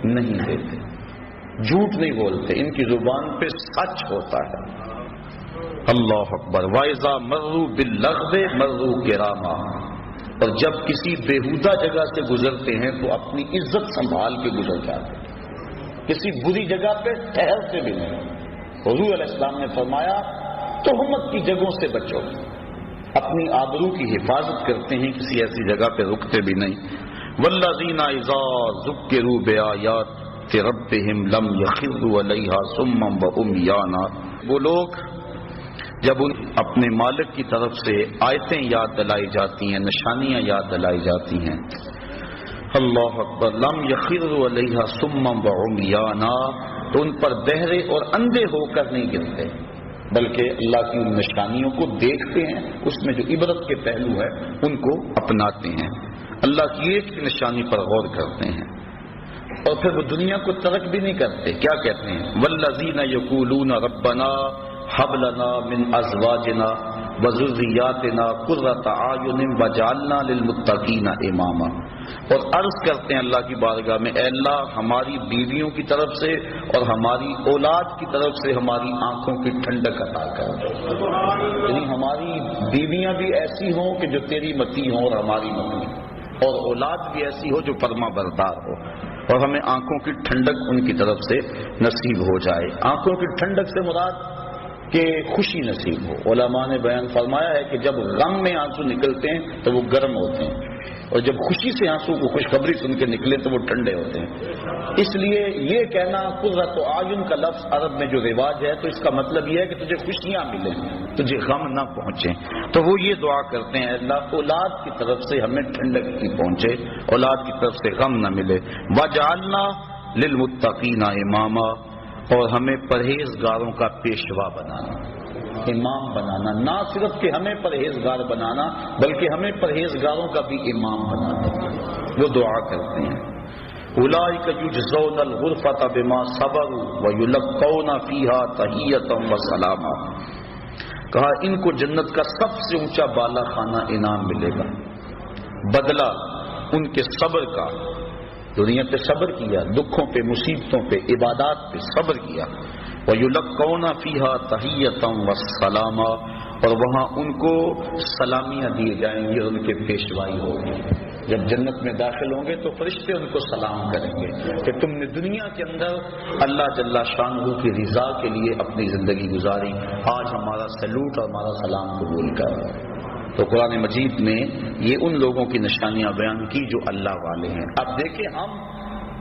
نہیں دیتے، جھوٹ نہیں بولتے، ان کی زبان پہ سچ ہوتا ہے۔ اللہ اکبر۔ وَإِذَا مَرُّوا بِاللَّغْوِ مَرُّوا كِرَامًا، اور جب کسی بیہودہ جگہ سے گزرتے ہیں تو اپنی عزت سنبھال کے گزر جاتے ہیں، کسی بری جگہ پہ ٹھہرتے بھی نہیں۔ حضور علیہ السلام نے فرمایا تہمت کی جگہوں سے بچو، اپنی آبرو کی حفاظت کرتے ہیں، کسی ایسی جگہ پہ رکتے بھی نہیں۔ والذین اذا ذکروا بآیات ربہم لم یخروا علیہا صما وعمیانا، وہ لوگ جب ان اپنے مالک کی طرف سے آیتیں یاد دلائی جاتی ہیں، نشانیاں یاد دلائی جاتی ہیں، اللہ اکبر، لم یخروا علیہا صما وعمیانا، تو ان پر بہرے اور اندھے ہو کر نہیں گرتے، بلکہ اللہ کی ان نشانیوں کو دیکھتے ہیں، اس میں جو عبرت کے پہلو ہے ان کو اپناتے ہیں، اللہ کی ایک نشانی پر غور کرتے ہیں، اور پھر وہ دنیا کو ترک بھی نہیں کرتے۔ کیا کہتے ہیں؟ والذین یقولون ربنا هب لنا من ازواجنا وذریاتنا قرۃ اعین واجعلنا للمتقین اماما، اور عرض کرتے ہیں اللہ کی بارگاہ میں، اے اللہ ہماری بیویوں کی طرف سے اور ہماری اولاد کی طرف سے ہماری آنکھوں کی ٹھنڈک عطا کر، یعنی ہماری بیویاں بھی ایسی ہوں کہ جو تیری متی ہوں اور ہماری متی، اور اولاد بھی ایسی ہو جو فرما بردار ہو، اور ہمیں آنکھوں کی ٹھنڈک ان کی طرف سے نصیب ہو جائے۔ آنکھوں کی ٹھنڈک سے مراد کہ خوشی نصیب ہو۔ علماء نے بیان فرمایا ہے کہ جب غم میں آنسو نکلتے ہیں تو وہ گرم ہوتے ہیں، اور جب خوشی سے آنسو کو خوشخبری سن کے نکلے تو وہ ٹھنڈے ہوتے ہیں۔ اس لیے یہ کہنا قرۃ اعین کا لفظ عرب میں جو رواج ہے تو اس کا مطلب یہ ہے کہ تجھے خوشیاں ملیں، تجھے غم نہ پہنچے، تو وہ یہ دعا کرتے ہیں اللہ اولاد کی طرف سے ہمیں ٹھنڈک کی پہنچے، اولاد کی طرف سے غم نہ ملے۔ وجعلنا للمتقین اماما، اور ہمیں پرہیزگاروں کا پیشوا بنانا، امام بنانا، نہ صرف کہ ہمیں پرہیزگار بنانا بلکہ ہمیں پرہیزگاروں کا بھی امام بنانا، وہ دعا کرتے ہیں۔ اولئک یجزون الغرفۃ بما صبروا ویلقون فیہا تحیۃ وسلاما، کہا ان کو جنت کا سب سے اونچا بالا خانہ انعام ملے گا، بدلہ ان کے صبر کا، دنیا پہ صبر کیا، دکھوں پہ، مصیبتوں پہ، عبادات پہ صبر کیا، وَيُلَقَّوْنَ فِيهَا تَحِيَّةً وَالسَّلَامًا، اور وہاں ان کو سلامیاں دیے جائیں گی اور ان کے پیشوائی ہوگی۔ جب جنت میں داخل ہوں گے تو فرشتے ان کو سلام کریں گے کہ تم نے دنیا کے اندر اللہ جل شانہ کی رضا کے لیے اپنی زندگی گزاری، آج ہمارا سلوٹ اور ہمارا سلام قبول کر۔ تو قرآن مجید میں یہ ان لوگوں کی نشانیاں بیان کی جو اللہ والے ہیں۔ اب دیکھیں ہم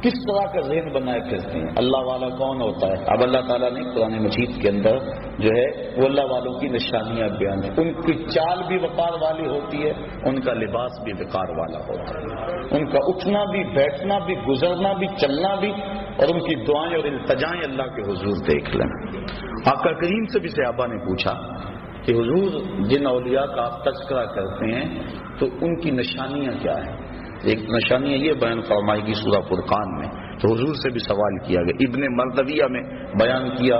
کس طرح کا ذہن بنائے پھرتے ہیں. اللہ والا کون ہوتا ہے؟ اب اللہ تعالیٰ نے قرآن مجید کے اندر جو ہے وہ اللہ والوں کی نشانیاں بیان کی. ان کی چال بھی وقار والی ہوتی ہے، ان کا لباس بھی وقار والا ہوتا ہے، ان کا اٹھنا بھی، بیٹھنا بھی، گزرنا بھی، چلنا بھی، اور ان کی دعائیں اور التجائیں اللہ کے حضور دیکھ لیں. آقا کریم سے بھی صحابہ نے پوچھا کہ حضور جن اولیاء کا آپ تذکرہ کرتے ہیں تو ان کی نشانیاں کیا ہیں؟ ایک نشانیاں یہ بیان فرمائی گی سورہ فرقان میں. تو حضور سے بھی سوال کیا گیا، ابن مردویہ میں بیان کیا،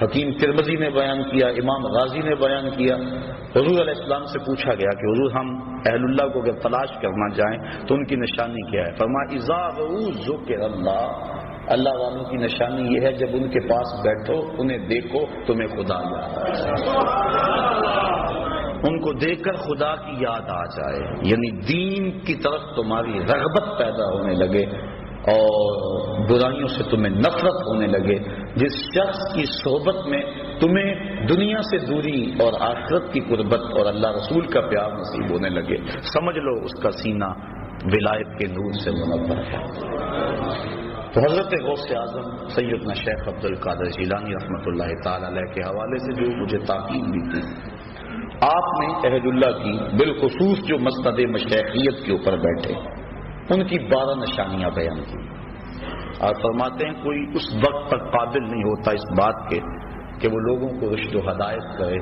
حکیم ترمذی نے بیان کیا، امام غازی نے بیان کیا. حضور علیہ السلام سے پوچھا گیا کہ حضور ہم اہل اللہ کو اگر تلاش کرنا جائیں تو ان کی نشانی کیا ہے؟ فرمایا اذا رؤوا ذکر اللہ، اللہ والوں کی نشانی یہ ہے جب ان کے پاس بیٹھو، انہیں دیکھو، تمہیں خدا یاد آ جائے. ان کو دیکھ کر خدا کی یاد آ جائے، یعنی دین کی طرف تمہاری رغبت پیدا ہونے لگے اور برائیوں سے تمہیں نفرت ہونے لگے. جس شخص کی صحبت میں تمہیں دنیا سے دوری اور آخرت کی قربت اور اللہ رسول کا پیار نصیب ہونے لگے، سمجھ لو اس کا سینہ ولایت کے نور سے منور ہے. تو حضرت غوث اعظم سیدنا شیخ عبد القادر جیلانی رحمۃ اللہ تعالی علیہ کے حوالے سے جو مجھے تاکید بھی تھی، آپ نے عہد اللہ کی بالخصوص جو مسند مشیخیت کے اوپر بیٹھے ان کی 12 نشانیاں بیان کی، اور فرماتے ہیں کوئی اس وقت تک قابل نہیں ہوتا اس بات کے کہ وہ لوگوں کو رشد و ہدایت کرے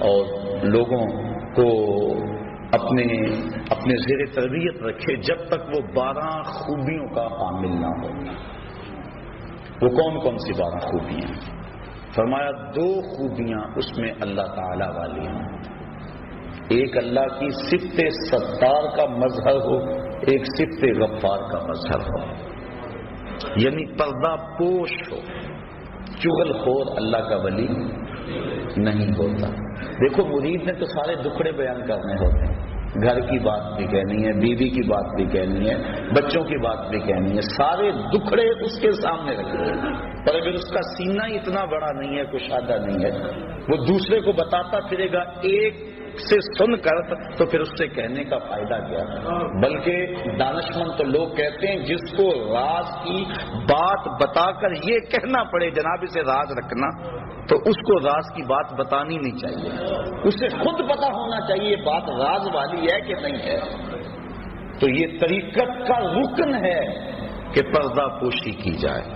اور لوگوں کو اپنے زیر تربیت رکھے جب تک وہ 12 خوبیوں کا حامل نہ ہو. وہ کون کون سی 12 خوبیاں؟ فرمایا 2 خوبیاں اس میں اللہ تعالی والی ہیں. ایک اللہ کی صفت ستار کا مظہر ہو، ایک صفت غفار کا مظہر ہو، یعنی پردہ پوش ہو. چغل خور اللہ کا ولی نہیں ہوتا. دیکھو مرید نے تو سارے دکھڑے بیان کرنے ہوتے ہیں، گھر کی بات بھی کہنی ہے، بیوی کی بات بھی کہنی ہے، بچوں کی بات بھی کہنی ہے، سارے دکھڑے اس کے سامنے رکھے ہیں. پر اگر اس کا سینہ اتنا بڑا نہیں ہے، کشادہ نہیں ہے، وہ دوسرے کو بتاتا پھرے گا ایک سے سن کر تو پھر اس سے کہنے کا فائدہ کیا؟ بلکہ دانشمند تو لوگ کہتے ہیں جس کو راز کی بات بتا کر یہ کہنا پڑے جناب اسے راز رکھنا، تو اس کو راز کی بات بتانی نہیں چاہیے، اسے خود پتا ہونا چاہیے بات راز والی ہے کہ نہیں ہے. تو یہ طریقت کا رکن ہے کہ پردہ پوشی کی جائے.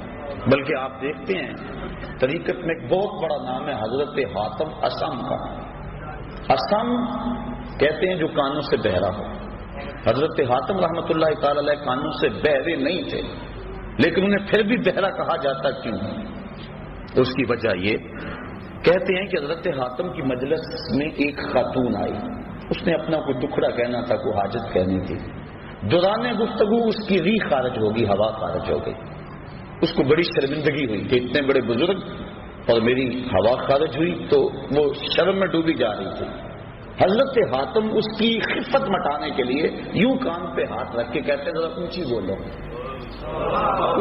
بلکہ آپ دیکھتے ہیں طریقت میں ایک بہت بڑا نام ہے حضرت حاتم اسم کا. اسم کہتے ہیں جو کانوں سے بہرا ہو. حضرت حاتم رحمۃ اللہ تعالی علیہ کانوں سے بہرے نہیں تھے، لیکن انہیں پھر بھی بہرا کہا جاتا کیوں؟ اس کی وجہ یہ کہتے ہیں کہ حضرت حاتم کی مجلس میں ایک خاتون آئی، اس نے اپنا کوئی دکھڑا کہنا تھا، کوئی حاجت کہنی تھی. دوران گفتگو اس کی ری خارج ہوگی، ہوا خارج ہو گئی. اس کو بڑی شرمندگی ہوئی کہ اتنے بڑے بزرگ اور میری ہوا خارج ہوئی، تو وہ شرم میں ڈوبی جا رہی تھی. حضرت حاتم اس کی خفت مٹانے کے لیے یوں کان پہ ہاتھ رکھ کے کہتے ذرا اونچی بولو.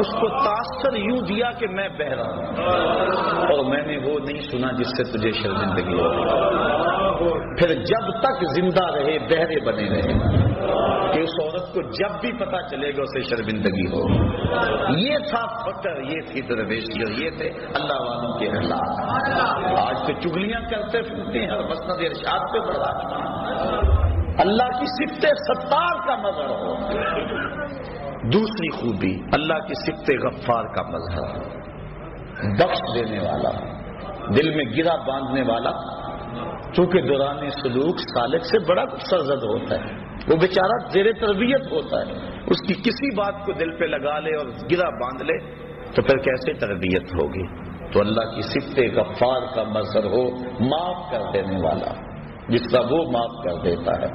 اس کو تاثر یوں دیا کہ میں بہرا ہوں اور میں نے وہ نہیں سنا جس سے تجھے شرمندگی ہو. پھر جب تک زندہ رہے بہرے بنے رہے کہ اس عورت کو جب بھی پتا چلے گا اسے شرمندگی ہو. یہ تھا فقر، یہ تھی درویشی، اور یہ تھے اللہ والوں کے اخلاق. آج تو چگلیاں کرتے پھرتے ہیں، ہر مسند ارشاد پہ بڑھا. اللہ کی صفت ستار کا مظہر ہو. دوسری خوبی اللہ کی صفت غفار کا مظہر، بخش دینے والا، دل میں گرا باندھنے والا. چونکہ دوران سلوک سالک سے بڑا کچھ سرزد ہوتا ہے، وہ بیچارہ زیر تربیت ہوتا ہے، اس کی کسی بات کو دل پہ لگا لے اور گرا باندھ لے تو پھر کیسے تربیت ہوگی؟ تو اللہ کی صفت غفار کا مظہر ہو، معاف کر دینے والا، جس کا وہ معاف کر دیتا ہے.